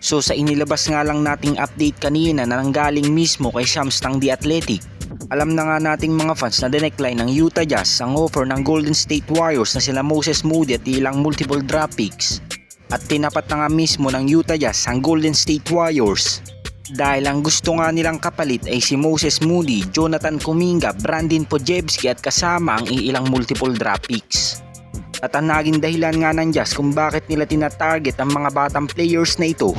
So sa inilabas nga lang nating update kanina na nanggaling mismo kay Shams ng The Athletic, alam na nga nating mga fans na dinecline ng Utah Jazz ang offer ng Golden State Warriors na sila Moses Moody at ilang multiple draft picks. At tinapat na nga mismo ng Utah Jazz ang Golden State Warriors. Dahil ang gusto nga nilang kapalit ay si Moses Moody, Jonathan Kuminga, Brandin Podziemski at kasama ang ilang multiple draft picks. At ang naging dahilan nga ng Jazz kung bakit nila tina-target ang mga batang players na ito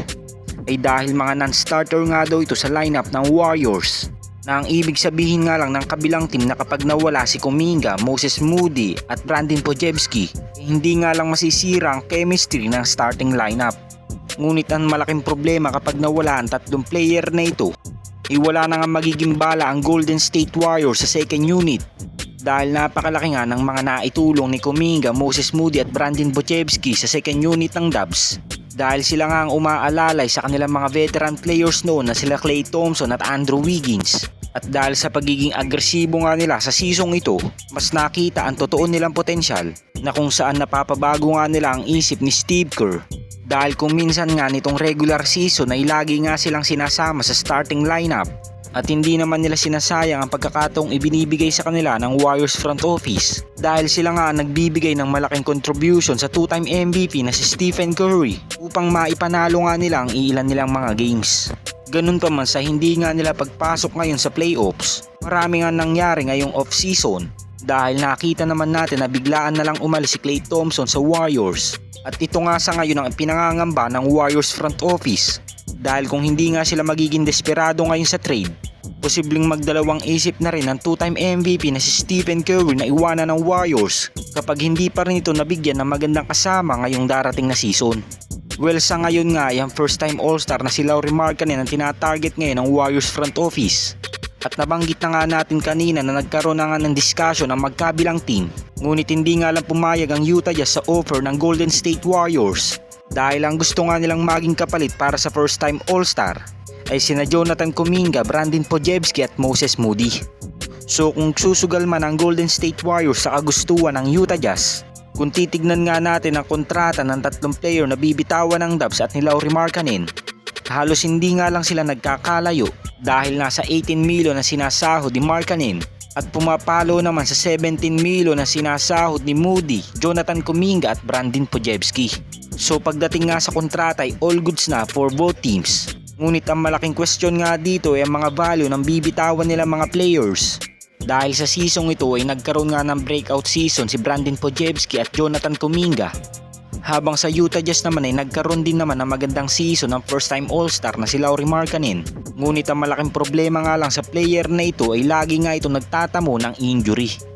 ay dahil mga non-starter nga daw ito sa lineup ng Warriors. Na ang ibig sabihin nga lang ng kabilang team na kapag nawala si Kuminga, Moses Moody at Brandin Podziemski, hindi nga lang masisira ang chemistry ng starting lineup. Ngunit ang malaking problema kapag nawala ang tatlong player na ito, ay wala na nga magiging bala ang Golden State Warriors sa second unit. Dahil napakalaki nga ng mga naitulong ni Kuminga, Moses Moody at Brandin Podziemski sa second unit ng Dubs. Dahil sila nga ang umaalalay sa kanilang mga veteran players noon na sila Klay Thompson at Andrew Wiggins. At dahil sa pagiging agresibo nga nila sa season ito, mas nakita ang totoo nilang potensyal na kung saan napapabago nga nila ang isip ni Steve Kerr. Dahil kung minsan nga nitong regular season ay lagi nga silang sinasama sa starting lineup at hindi naman nila sinasayang ang pagkakataong ibinibigay sa kanila ng Warriors front office dahil sila nga nagbibigay ng malaking contribution sa two-time MVP na si Stephen Curry upang maipanalo nga nila ang ilan nilang mga games. Ganun pa man sa hindi nga nila pagpasok ngayon sa playoffs, marami nga nangyari ngayong off-season dahil nakita naman natin na biglaan na lang umalis si Klay Thompson sa Warriors. At ito nga sa ngayon ang pinangangamba ng Warriors front office dahil kung hindi nga sila magiging desperado ngayon sa trade, posibleng magdalawang isip na rin ang two-time MVP na si Stephen Curry na iwanan ng Warriors kapag hindi pa rin ito nabigyan ng magandang kasama ngayong darating na season. Well, sa ngayon nga ay ang first time all-star na si Lauri Markkanen ang tinatarget ngayon ng Warriors front office. At nabanggit na nga natin kanina na nagkaroon na nga ng discussion ang magkabilang team. Ngunit hindi nga lang pumayag ang Utah Jazz sa offer ng Golden State Warriors dahil ang gusto nga nilang maging kapalit para sa first time all-star ay sina Jonathan Kuminga, Brandin Podziemski at Moses Moody. So kung susugal man ang Golden State Warriors sa kagustuhan ng Utah Jazz, kung titignan nga natin ang kontrata ng tatlong player na bibitawan ng Dubs at ni Lauri Markkanen, halos hindi nga lang sila nagkakalayo dahil nasa 18 milyon na sinasahod ni Markkanen at pumapalo naman sa 17 milyon na sinasahod ni Moody, Jonathan Kuminga at Brandin Podziemski. So pagdating nga sa kontrata ay all goods na for both teams. Ngunit ang malaking question nga dito ay ang mga value ng bibitawan nila mga players. Dahil sa season ito ay nagkaroon nga ng breakout season si Brandin Podziemski at Jonathan Kuminga. Habang sa Utah Jazz naman ay nagkaroon din naman ng magandang season ng first time all-star na si Lauri Markkanen. Ngunit ang malaking problema nga lang sa player na ito ay lagi nga ito nagtatamo ng injury.